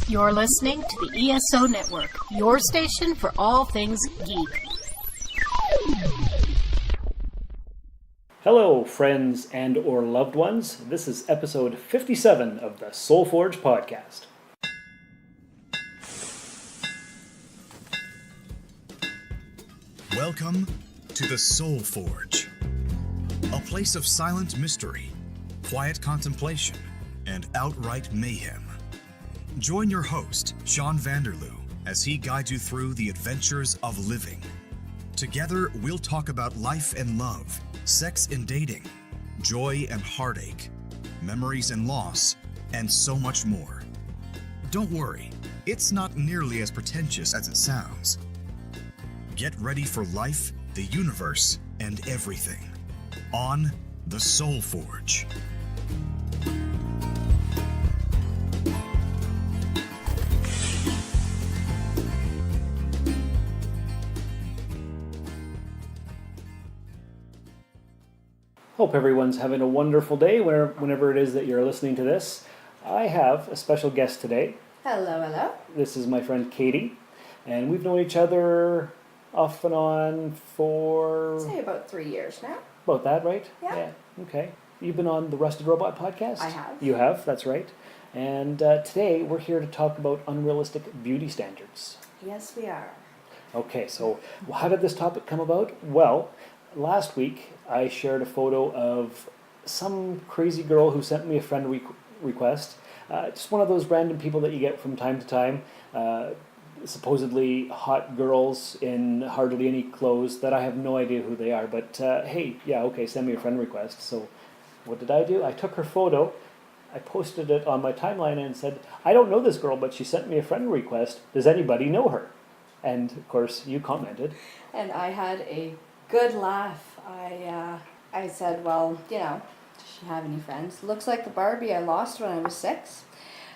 You're listening to the ESO Network, your station for all things geek. Hello, friends and or loved ones. This is episode 57 of the Soul Forge podcast. Welcome to the Soul Forge, a place of silent mystery, quiet contemplation, and outright mayhem. Join your host, Sean Vanderloo, as he guides you through the adventures of living. Together, we'll talk about life and love, sex and dating, joy and heartache, memories and loss, and so much more. Don't worry, it's not nearly as pretentious as it sounds. Get ready for life, the universe, and everything on the Soul Forge. Hope everyone's having a wonderful day whenever it is that you're listening to this. I have a special guest today. Hello, hello. This is my friend Katie, and we've known each other off and on for... I'd say about 3 years now. About that, right? Yeah. Okay. You've been on the Rusted Robot podcast? I have. You have, that's right. And today we're here to talk about unrealistic beauty standards. Yes, we are. Okay, so how did this topic come about? Well, last week I shared a photo of some crazy girl who sent me a friend request. Just one of those random people that you get from time to time. Supposedly hot girls in hardly any clothes that I have no idea who they are. But hey, yeah, okay, send me a friend request. So what did I do? I took her photo, I posted it on my timeline and said, I don't know this girl, but she sent me a friend request. Does anybody know her? And of course you commented. And I had a good laugh. I said, well, you know, does she have any friends? Looks like the Barbie I lost when I was 6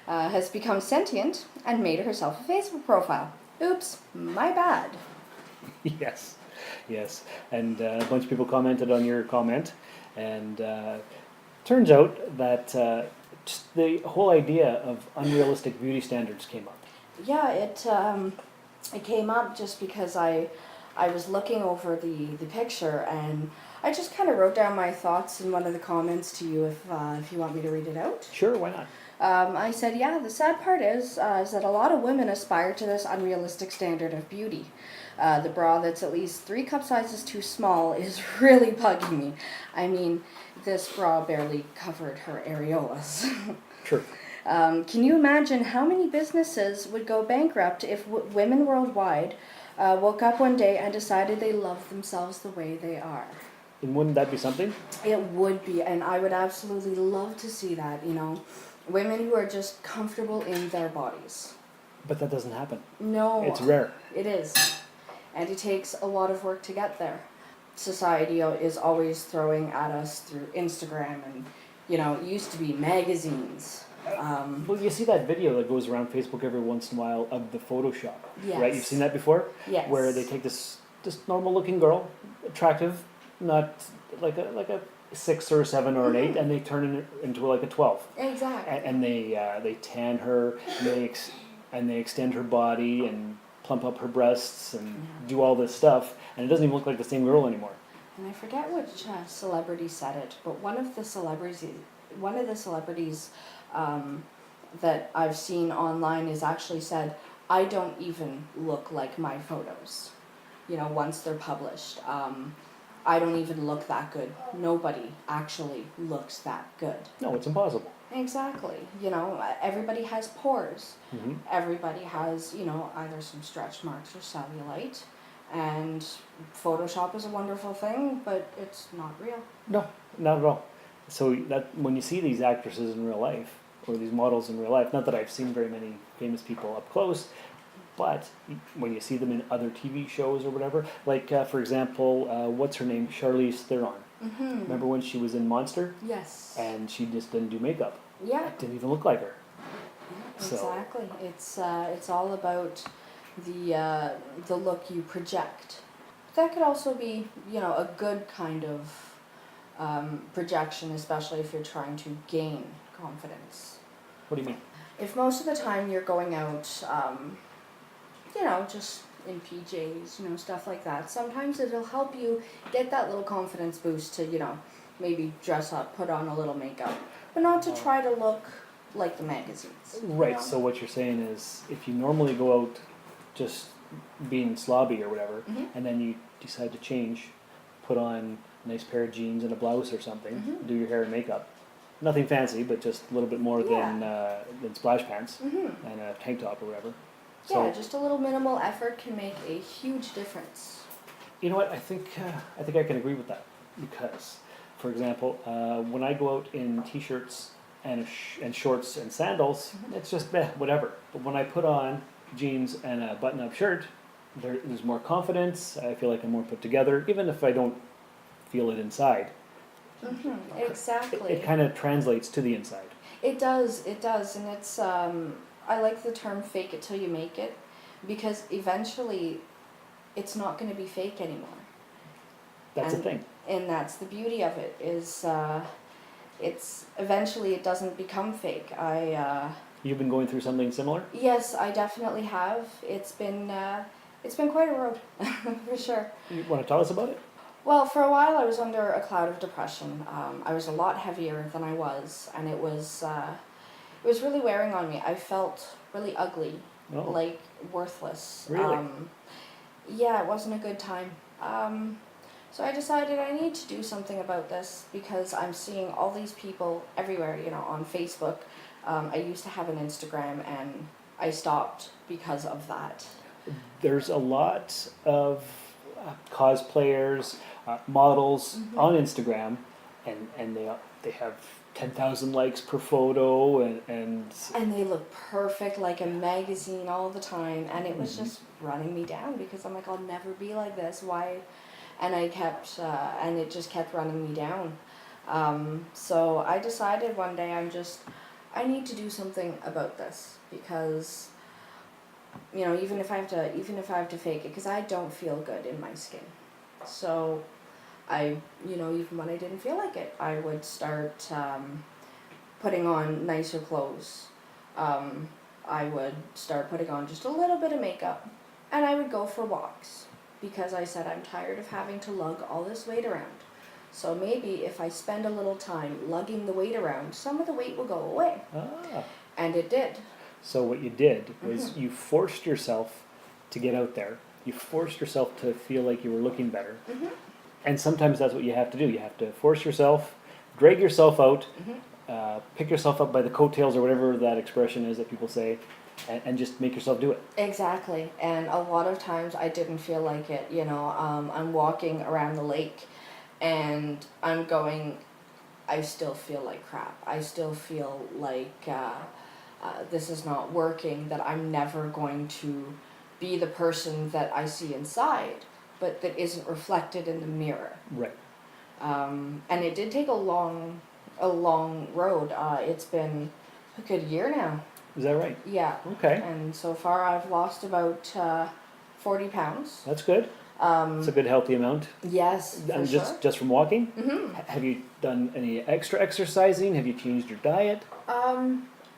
has become sentient and made herself a Facebook profile. Oops, my bad. Yes. And a bunch of people commented on your comment. And turns out that just the whole idea of unrealistic beauty standards came up. Yeah, it came up just because I was looking over the picture, and I just kind of wrote down my thoughts in one of the comments to you if you want me to read it out. Sure, why not? I said, yeah, the sad part is that a lot of women aspire to this unrealistic standard of beauty. The bra that's at least 3 cup sizes too small is really bugging me. I mean, this bra barely covered her areolas. Sure. Can you imagine how many businesses would go bankrupt if women worldwide woke up one day and decided they love themselves the way they are? And wouldn't that be something? It would be, and I would absolutely love to see that, you know. Women who are just comfortable in their bodies. But that doesn't happen. No. It's rare. It is. And it takes a lot of work to get there. Society is always throwing at us through Instagram and, you know, it used to be magazines. Well, you see that video that goes around Facebook every once in a while of the Photoshop, Yes. right? You've seen that before? Yes. Where they take this normal-looking girl, attractive, not like a 6 or a 7 or an 8, and they turn it into like a 12. Exactly. And they tan her, and they extend her body and plump up her breasts and do all this stuff, and it doesn't even look like the same girl anymore. And I forget which celebrity said it, but one of the celebrities that I've seen online is actually said, I don't even look like my photos, you know, once they're published. I don't even look that good. Nobody actually looks that good. No, it's impossible. Exactly. You know, everybody has pores. Mm-hmm. Everybody has, you know, either some stretch marks or cellulite. And Photoshop is a wonderful thing, but it's not real. No, not at all. So that when you see these actresses in real life, or these models in real life, not that I've seen very many famous people up close, but when you see them in other TV shows or whatever, like for example, what's her name? Charlize Theron. Mm-hmm. Remember when she was in Monster? Yes. And she just didn't do makeup. Yeah. It didn't even look like her. Exactly. It's all about the look you project. That could also be, you know, a good kind of projection, especially if you're trying to gain confidence. What do you mean? if most of the time you're going out, just in PJs, stuff like that, sometimes it'll help you get that little confidence boost to, maybe dress up, put on a little makeup, but not to try to look like the magazines. Right, so what you're saying is if you normally go out just being slobby or whatever, and then you decide to change, put on a nice pair of jeans and a blouse or something, do your hair and makeup, nothing fancy, but just a little bit more than splash pants and a tank top or whatever. So, yeah, just a little minimal effort can make a huge difference. You know what? I think I can agree with that because, for example, when I go out in t-shirts and shorts and sandals, it's just whatever. But when I put on jeans and a button-up shirt, there's more confidence. I feel like I'm more put together, even if I don't feel it inside. Exactly. It kind of translates to the inside. It does, and it's, I like the term fake it till you make it, because eventually it's not going to be fake anymore. That's the thing. And that's the beauty of it, is it's eventually it doesn't become fake. You've been going through something similar? Yes, I definitely have. It's been quite a road, for sure. You want to tell us about it? Well, for a while I was under a cloud of depression. I was a lot heavier than I was, and it was really wearing on me. I felt really ugly, like worthless. Really? Yeah, it wasn't a good time. So I decided I need to do something about this because I'm seeing all these people everywhere, on Facebook. I used to have an Instagram and I stopped because of that. There's a lot of cosplayers, models on Instagram, and they have 10,000 likes per photo, and they look perfect like a magazine all the time, and it was just running me down because I'm like, I'll never be like this. Why? And I kept, and it just kept running me down. So I decided one day I need to do something about this because, even if I have to fake it, because I don't feel good in my skin. So even when I didn't feel like it, I would start putting on nicer clothes. I would start putting on just a little bit of makeup, and I would go for walks because I said I'm tired of having to lug all this weight around. So maybe if I spend a little time lugging the weight around, some of the weight will go away. And it did. So what you did was you forced yourself to get out there. You forced yourself to feel like you were looking better. And sometimes that's what you have to do. You have to force yourself, drag yourself out, pick yourself up by the coattails or whatever that expression is that people say, and just make yourself do it. Exactly. And a lot of times I didn't feel like it. I'm walking around the lake and I'm going, I still feel like crap. I still feel like this is not working, that I'm never going to be the person that I see inside, but that isn't reflected in the mirror. Right. And it did take a long road. It's been a good year now. Is that right? Yeah. Okay. And so far I've lost about 40 pounds. That's good. It's a good healthy amount. Yes, for And sure. just from walking? Have you done any extra exercising? Have you changed your diet?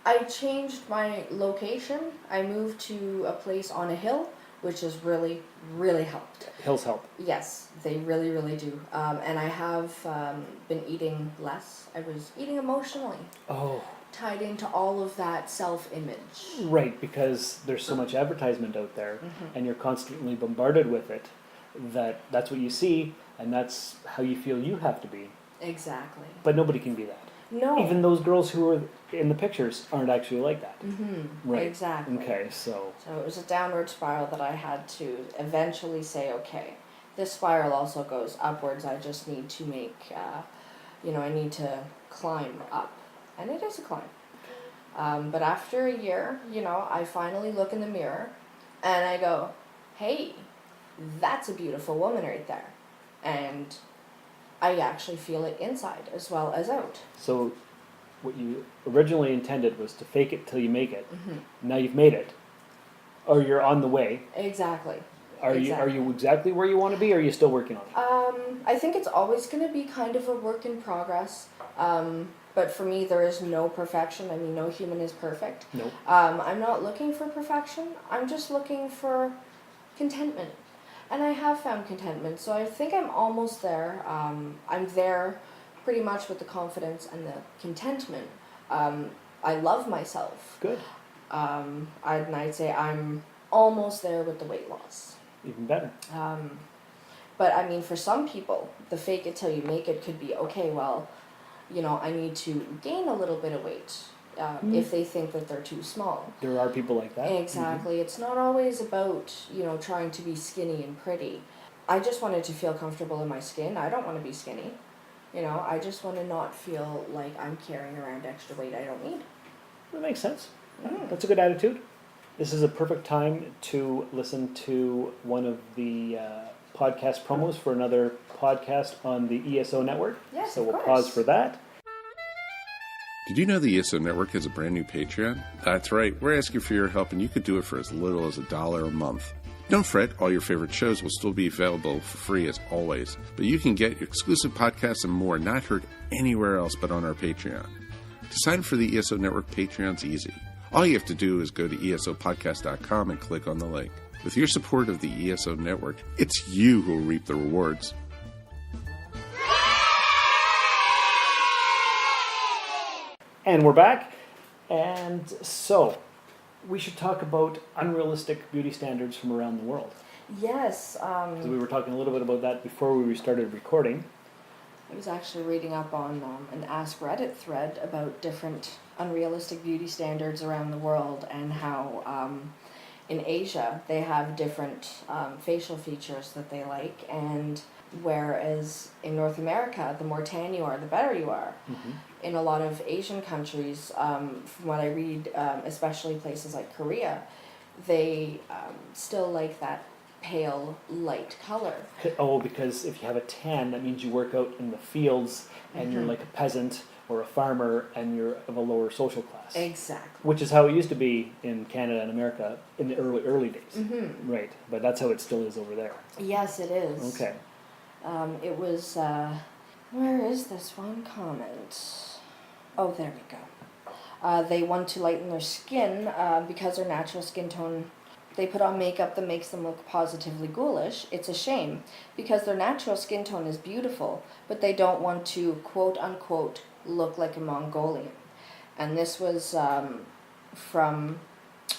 I changed my location. I moved to a place on a hill, which has really, really helped. Hills help. Yes, they really, really do. And I have been eating less. I was eating emotionally. Oh. Tied into all of that self-image. Right, because there's so much advertisement out there, and you're constantly bombarded with it, that's what you see, and that's how you feel you have to be. Exactly. But nobody can be that. No. Even those girls who are in the pictures aren't actually like that. Right. Exactly. Okay, so it was a downward spiral that I had to eventually say, okay, this spiral also goes upwards. I just need to make, I need to climb up. And it is a climb. But after a year, I finally look in the mirror and I go, hey, that's a beautiful woman right there. And I actually feel it inside as well as out. So what you originally intended was to fake it till you make it. Now you've made it. Or you're on the way. Exactly. Are you exactly where you want to be, or are you still working on it? I think it's always going to be kind of a work in progress. But for me, there is no perfection. I mean, no human is perfect. Nope. I'm not looking for perfection. I'm just looking for contentment. And I have found contentment. So I think I'm almost there. I'm there pretty much with the confidence and the contentment. I love myself. Good. I'd say I'm almost there with the weight loss. Even better. But I mean, for some people, the fake it till you make it could be, okay, well, I need to gain a little bit of weight if they think that they're too small. There are people like that. Exactly. It's not always about, trying to be skinny and pretty. I just wanted to feel comfortable in my skin. I don't want to be skinny. I just want to not feel like I'm carrying around extra weight I don't need. That makes sense. That's a good attitude. This is a perfect time to listen to one of the podcast promos for another podcast on the ESO network. Yes, so of we'll course. pause for that. Did you know the ESO Network has a brand new Patreon? That's right, we're asking for your help, and you could do it for as little as $1 a month. Don't fret, all your favorite shows will still be available for free as always, but you can get exclusive podcasts and more not heard anywhere else but on our Patreon. To sign up for the ESO Network, Patreon's easy. All you have to do is go to esopodcast.com and click on the link. With your support of the ESO Network, it's you who will reap the rewards. And we're back. And so, we should talk about unrealistic beauty standards from around the world. Yes. So we were talking a little bit about that before we started recording. I was actually reading up on an Ask Reddit thread about different unrealistic beauty standards around the world and how in Asia they have different facial features that they like, and whereas in North America, the more tan you are, the better you are. Mm-hmm. In a lot of Asian countries, from what I read, especially places like Korea, they still like that pale, light color. Oh, because if you have a tan, that means you work out in the fields and you're like a peasant or a farmer and you're of a lower social class. Exactly. Which is how it used to be in Canada and America in the early days. Mm-hmm. Right, but that's how it still is over there. Yes, it is. Okay. It was, where is this one comment? Oh, there we go. They want to lighten their skin because their natural skin tone, they put on makeup that makes them look positively ghoulish. It's a shame because their natural skin tone is beautiful, but they don't want to, quote unquote, look like a Mongolian. And this was from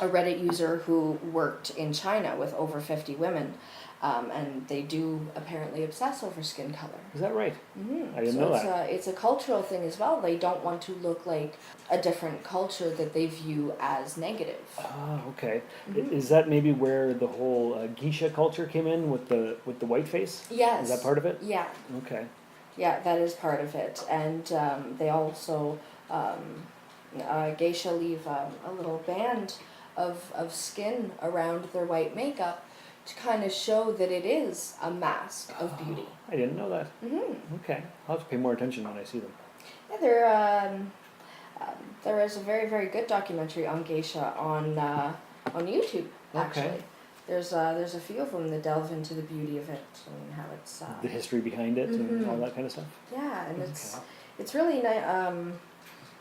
a Reddit user who worked in China with over 50 women. And they do apparently obsess over skin color. Is that right? Mm-hmm. I didn't know that. It's a cultural thing as well. They don't want to look like a different culture that they view as negative. Ah, okay. Mm-hmm. Is that maybe where the whole Geisha culture came in with the white face? Yes. Is that part of it? Yeah. Okay. Yeah, that is part of it. And they also, Geisha leave a little band of skin around their white makeup to kind of show that it is a mask of beauty. I didn't know that. Mm-hmm. Okay. I'll have to pay more attention when I see them. Yeah, there is a very, very good documentary on Geisha on YouTube, actually. Okay. There's a few of them that delve into the beauty of it and how it's... The history behind it and Mhm. all that kind of stuff? Yeah, and Okay. it's really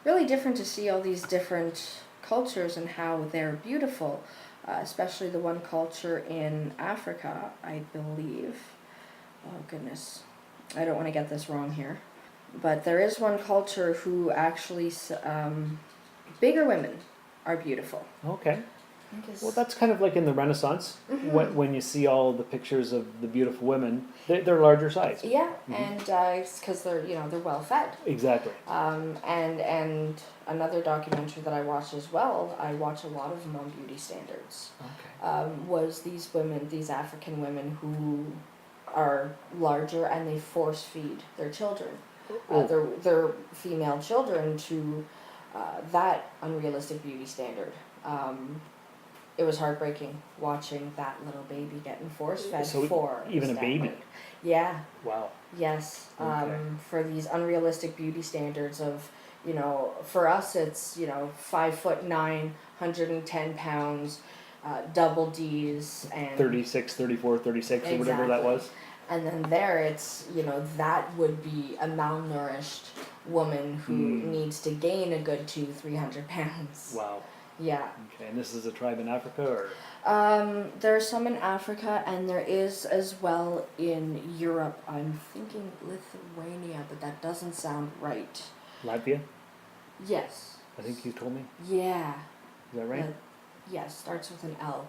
really different to see all these different cultures and how they're beautiful, especially the one culture in Africa, I believe. Oh goodness, I don't want to get this wrong here, but there is one culture who actually bigger women are beautiful. Okay. I think Well, that's kind of like in the Renaissance, Mhm. when you see all the pictures of the beautiful women, they're larger size. yeah, and it's because they're well fed. Exactly. And another documentary that I watched as well, I watch a lot of them on beauty standards, Okay. was these women, these African women who are larger and they force feed their children, Oh. their female children to that unrealistic beauty standard. It was heartbreaking watching that little baby getting force fed So for even a baby? standard. Yeah. Wow. Yes, Okay. for these unrealistic beauty standards of, for us it's, 5'9", 110 pounds, double D's and 36, 34, 36, or whatever that Exactly. was. And then there it's, that would be a malnourished woman who needs to gain a good 200-300 pounds. Wow. Yeah. Okay, and this is a tribe in Africa, or? There's some in Africa, and there is as well in Europe. I'm thinking Lithuania, but that doesn't sound right. Latvia? Yes. I think you told me. Yeah. Is that right? Yes, starts with an L.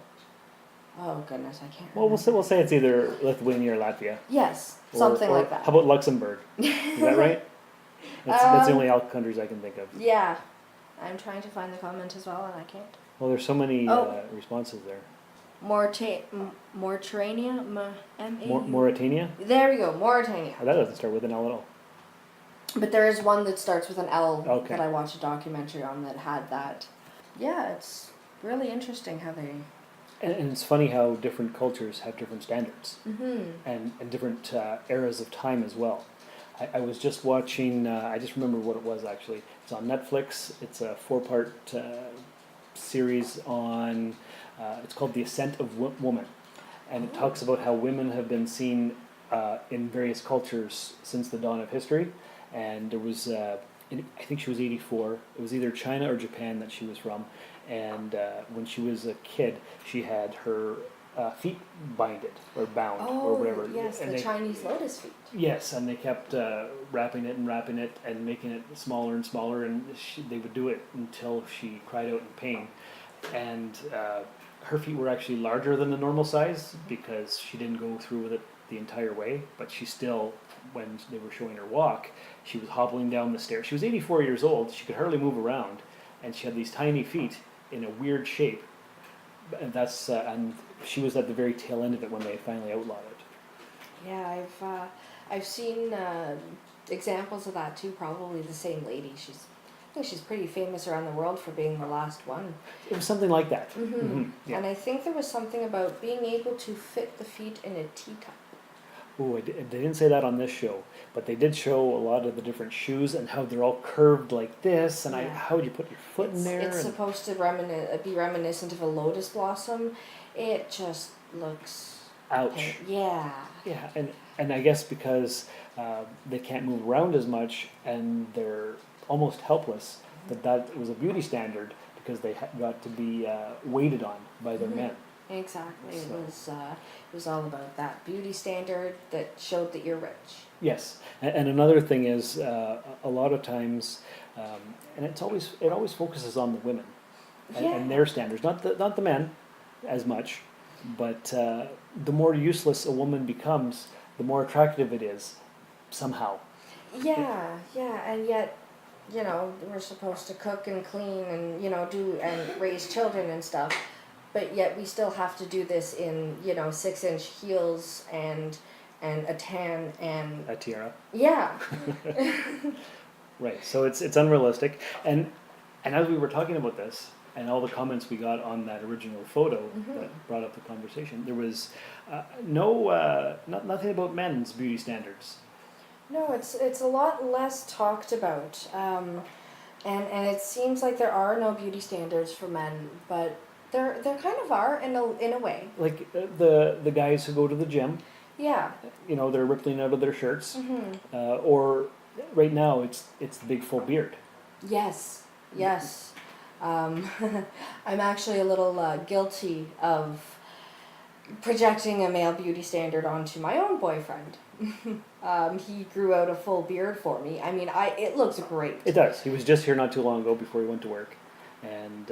Oh goodness, I can't Well, remember. we'll say it's either Lithuania or Latvia. Yes, something Or like that. How about Luxembourg? Is that right? That's the only out countries I can think of. Yeah. I'm trying to find the comment as well, and I can't. Well, there's so many Oh. responses there. Mauritania? Mauritania? There we go, Mauritania. Oh, that doesn't start with an L at all. But there is one that starts with an L Okay. that I watched a documentary on that had that. Yeah, it's really interesting how they... And it's funny how different cultures have different standards and different eras of time as well. I was just watching, I just remember what it was actually. It's on Netflix. It's a 4-part series on, it's called The Ascent of Woman. And it talks about how women have been seen in various cultures since the dawn of history. And there was, I think she was 84. It was either China or Japan that she was from. And when she was a kid, she had her feet binded or bound or whatever. Yes, and the Chinese lotus feet. Yes, and they kept wrapping it and making it smaller and smaller, and they would do it until she cried out in pain. And her feet were actually larger than the normal size because she didn't go through with it the entire way, but she still, when they were showing her walk, she was hobbling down the stairs. She was 84 years old, she could hardly move around, and she had these tiny feet in a weird shape. And that's and she was at the very tail end of it when they finally outlawed it. Yeah, I've seen examples of that too. Probably the same lady. I think she's pretty famous around the world for being the last one. It was something like that. Yeah. And I think there was something about being able to fit the feet in a teacup. Oh, they didn't say that on this show, but they did show a lot of the different shoes and how they're all curved like this, and how would you put your foot in there? It's supposed to be reminiscent of a lotus blossom. It just looks... Ouch. Yeah. Yeah, and I guess because they can't move around as much and they're almost helpless, that was a beauty standard because they got to be waited on by their men. Exactly. So. It was all about that beauty standard that showed that you're rich. Yes, and another thing is a lot of times, and it always focuses on the women and their standards, not the men as much, but the more useless a woman becomes, the more attractive it is somehow. Yeah, and yet, we're supposed to cook and clean and do and raise children and stuff. But yet we still have to do this in 6-inch heels and a tan and A tiara. Yeah. Right. So it's unrealistic, and as we were talking about this, and all the comments we got on that original photo that brought up the conversation, there was nothing about men's beauty standards. No, it's a lot less talked about, and it seems like there are no beauty standards for men, but there kind of are in a way. Like the guys who go to the gym. Yeah. They're rippling out of their shirts, or right now it's the big full beard. Yes. I'm actually a little guilty of projecting a male beauty standard onto my own boyfriend. He grew out a full beard for me. I mean, it looks great. It does. He was just here not too long ago before he went to work, and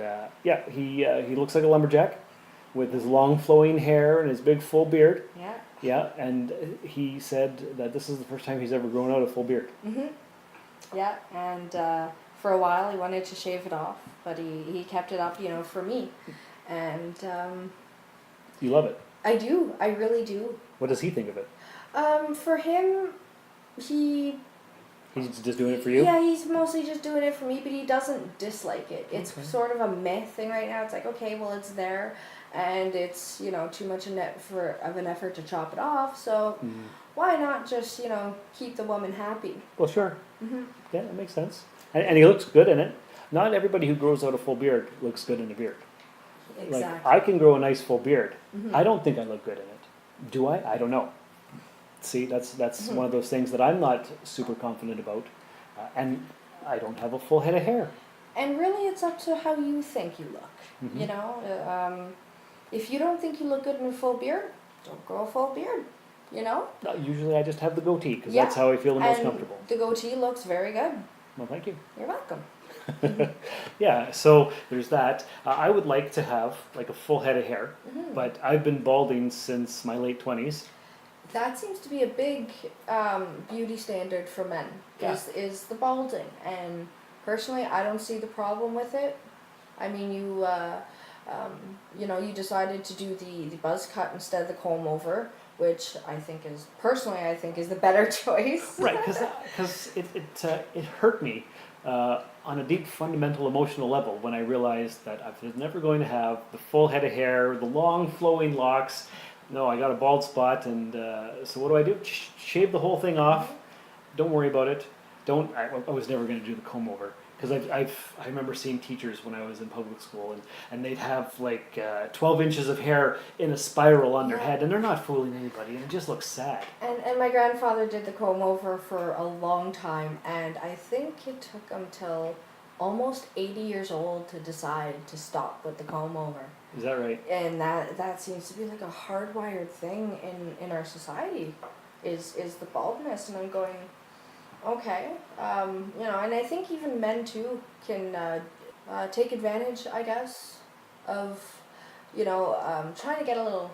he looks like a lumberjack with his long flowing hair and his big full beard. Yeah. Yeah, and he said that this is the first time he's ever grown out a full beard. Yeah, and for a while he wanted to shave it off, but he kept it up, for me. And You love it. I do. I really do. What does he think of it? For him, He's just doing it for you? Yeah, he's mostly just doing it for me, but he doesn't dislike it. It's sort of a meh thing right now. It's like, okay, well, it's there, and it's, too much of an effort to chop it off, so why not just, keep the woman happy? Well, sure. Yeah, that makes sense. And he looks good in it. Not everybody who grows out a full beard looks good in a beard. Exactly. Like, I can grow a nice full beard. I don't think I look good in it. Do I? I don't know. See, that's one of those things that I'm not super confident about. and I don't have a full head of hair. And really, it's up to how you think you look. Mhm. You know, if you don't think you look good in a full beard, don't grow a full beard. You know. Usually I just have the goatee because Yeah, that's how I feel the most and comfortable. the goatee looks very good. Well, thank you. You're welcome. Yeah, so there's that. I would like to have like a full head of hair, but I've been balding since my late 20s. That seems to be a big beauty standard for men. Yeah. Is the balding, and personally, I don't see the problem with it. I mean, you know, you decided to do the buzz cut instead of the comb over, which I think is the better choice. Right, because it hurt me on a deep fundamental emotional level when I realized that I was never going to have the full head of hair, the long flowing locks. No, I got a bald spot, and so what do? Shave the whole thing off. Don't worry about it. I was never going to do the comb over. Because I remember seeing teachers when I was in public school, and they'd have like 12 inches of hair in a spiral on their head, and they're not fooling anybody, and it just looks sad. And my grandfather did the comb over for a long time, and I think it took him till almost 80 years old to decide to stop with the comb over. Is that right? And that seems to be like a hardwired thing in our society, is the baldness, and I'm going, okay, you know, and I think even men too can take advantage, I guess, of, you know, trying to get a little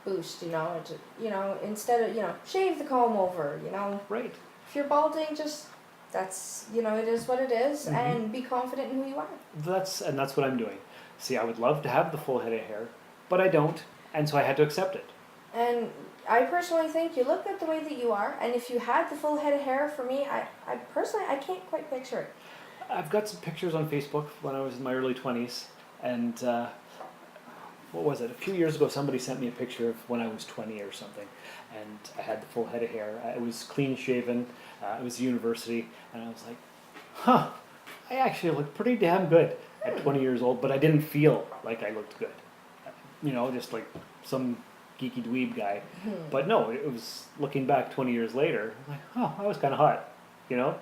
boost, you know, instead of, you know, shave the comb over, you know. Right. If you're balding, just, that's, you know, it is what it is, and be confident in who you are. That's what I'm doing. See, I would love to have the full head of hair, but I don't, and so I had to accept it. And I personally think you look good the way that you are, and if you had the full head of hair, for me, I personally, I can't quite picture it. I've got some pictures on Facebook when I was in my early 20s, and what was it? A few years ago, somebody sent me a picture of when I was 20 or something, and I had the full head of hair. It was clean shaven. It was university, and I was like, huh, I actually look pretty damn good at 20 years old, but I didn't feel like I looked good. You know, just like some geeky dweeb guy. But no, it was looking back 20 years later, I'm like, oh, I was kind of hot. You know,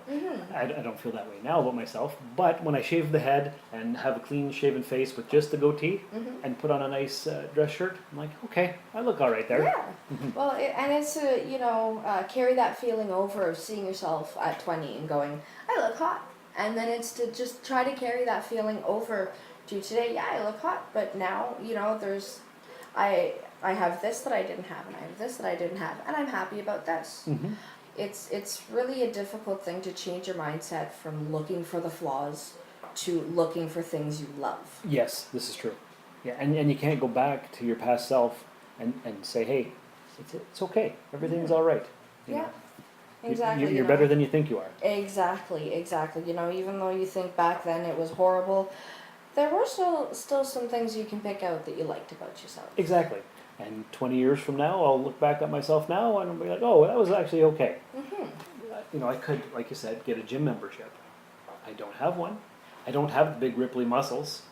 I don't feel that way now about myself. But when I shave the head and have a clean shaven face with just the goatee and put on a nice dress shirt, I'm like, okay, I look all right there. Yeah. Well, and it's you know, carry that feeling over of seeing yourself at 20 and going, I look hot. And then it's to just try to carry that feeling over to today. Yeah, I look hot, but now, you know, I have this that I didn't have, and I have this that I didn't have, and I'm happy about this. It's really a difficult thing to change your mindset from looking for the flaws to looking for things you love. Yes, this is true. Yeah, and you can't go back to your past self and say, hey, it's okay. Everything's all right. You Yeah, know? exactly. You're better than you think you are. Exactly. You know, even though you think back then it was horrible, there were still some things you can pick out that you liked about yourself. Exactly. And 20 years from now, I'll look back at myself now and I'll be like, oh, that was actually okay. You know, I could, like you said, get a gym membership. I don't have one. I don't have the big ripply muscles.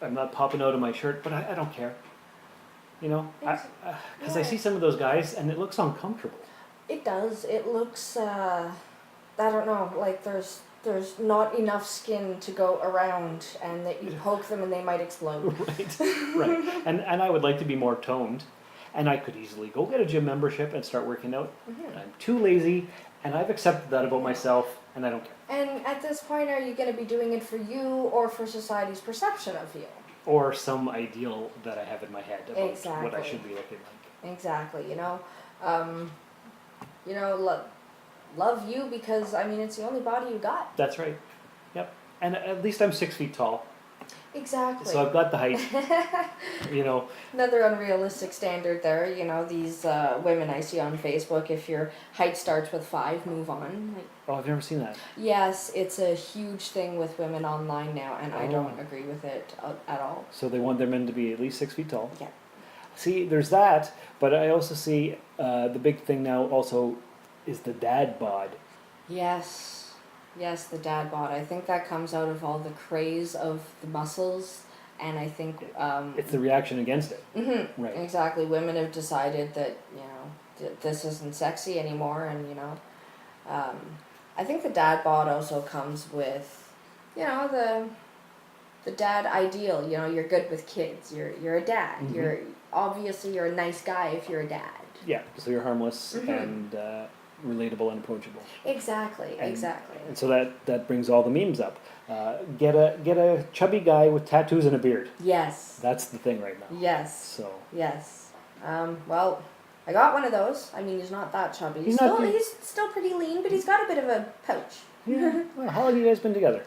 I'm not popping out of my shirt, but I don't care. You know, because I see some of those guys and it looks uncomfortable. It does. It looks, I don't know, like there's not enough skin to go around, and that you poke them and they might explode. Right. And I would like to be more toned, and I could easily go get a gym membership and start working out. I'm too lazy, and I've accepted that about myself, and I don't care. And at this point, are you going to be doing it for you or for society's perception of you? Or some ideal that I have in my head about what I should be looking like. Exactly. You know, love you because, I mean, it's the only body you got. That's right. Yep. And at least I'm 6 feet tall. Exactly. So I've got the height. You know. Another unrealistic standard there. You know, these women I see on Facebook, if your height starts with 5, move on. Like, Oh, I've never seen that. yes, it's a huge thing with women online now, and I don't agree with it at all. So they want their men to be at least 6 feet tall. Yeah. See, there's that, but I also see the big thing now also is the Dad Bod. Yes, the Dad Bod. I think that comes out of all the craze of the muscles, and I think It's the reaction against it. Right. exactly. Women have decided that this isn't sexy anymore, and I think the dad bod also comes with, you know, the dad ideal. You know, you're good with kids. You're a dad. Mm-hmm. You're a nice guy if you're a dad. Yeah, so you're harmless and relatable and approachable. Exactly. And so that brings all the memes up. Get a chubby guy with tattoos and a beard. Yes. That's the thing right now. Yes. So. Yes. Well, I got one of those. I mean, he's not that chubby. He's still pretty lean, but he's got a bit of a pouch. Yeah. Well, how long have you guys been together?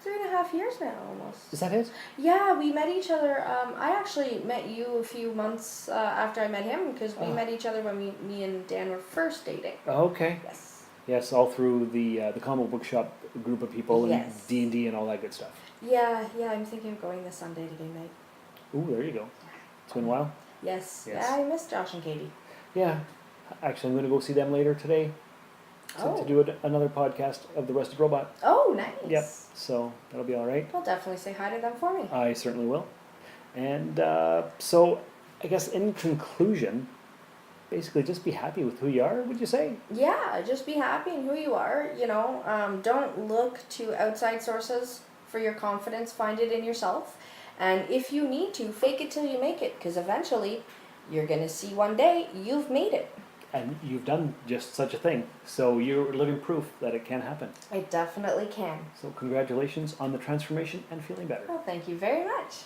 3.5 years now, almost. Is that it? Yeah, we met each other. I actually met you a few months after I met him, because we met each other when me and Dan were first dating. Okay. Yes. Yes, all through the comic book shop group of people and Yes. D&D and all that good stuff. Yeah, I'm thinking of going this Sunday to game night. Ooh, there you go. It's been a while. Yes. Yes. Yeah, I miss Josh and Katie. Yeah. Actually, I'm going to go see them later today to do another podcast of The Rusted Robot. Oh, nice. Yep. So that'll be all right. I'll definitely say hi to them for me. I certainly will. And so I guess in conclusion, basically just be happy with who you are, would you say? Yeah, just be happy in who you are. You know, don't look to outside sources for your confidence. Find it in yourself. And if you need to, fake it till you make it, because eventually you're going to see one day you've made it. And you've done just such a thing. So you're living proof that it can happen. It definitely can. So congratulations on the transformation and feeling better. Well, thank you very much.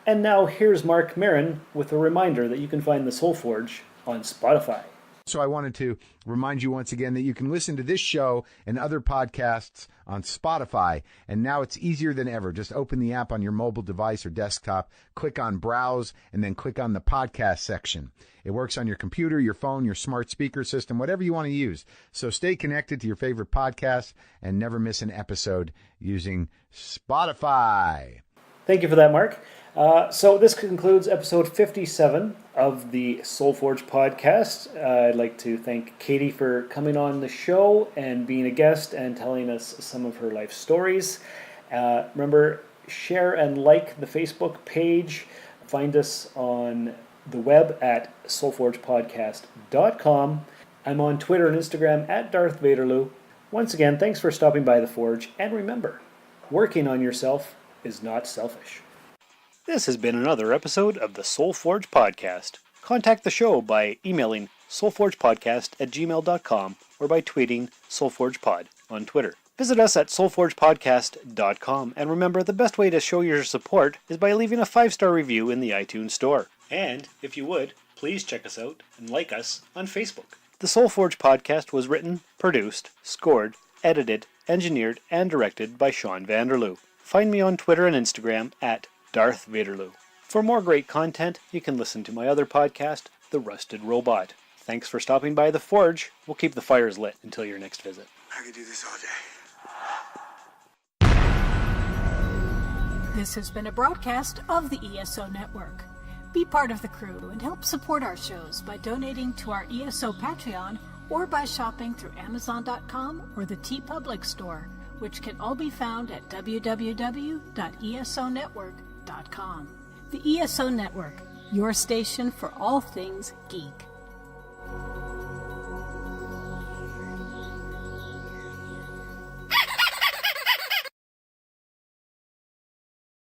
And now here's Mark Marin with a reminder that you can find the Soul Forge on Spotify. So I wanted to remind you once again that you can listen to this show and other podcasts on Spotify. And now it's easier than ever. Just open the app on your mobile device or desktop, click on Browse, and then click on the podcast section. It works on your computer, your phone, your smart speaker system, whatever you want to use. So stay connected to your favorite podcasts and never miss an episode using Spotify. Thank you for that, Mark. So this concludes episode 57 of the Soul Forge podcast. I'd like to thank Katie for coming on the show and being a guest and telling us some of her life stories. Remember, share and like the Facebook page. Find us on the web at soulforgepodcast.com. I'm on Twitter and Instagram at Darth Vaderloo. Once again, thanks for stopping by the Forge. And remember, working on yourself is not selfish. This has been another episode of the Soul Forge Podcast. Contact the show by emailing soulforgepodcast@gmail.com or by tweeting soulforgepod on Twitter. Visit us at soulforgepodcast.com, and remember, the best way to show your support is by leaving a 5-star review in the iTunes Store. And, if you would, please check us out and like us on Facebook. The Soul Forge Podcast was written, produced, scored, edited, engineered, and directed by Sean Vanderloo. Find me on Twitter and Instagram at Darth Vaderloo. For more great content, you can listen to my other podcast, The Rusted Robot. Thanks for stopping by the Forge. We'll keep the fires lit until your next visit. I could do this all day. This has been a broadcast of the ESO Network. Be part of the crew and help support our shows by donating to our ESO Patreon or by shopping through Amazon.com or the TeePublic Store, which can all be found at www.esonetwork.com. The ESO Network, your station for all things geek.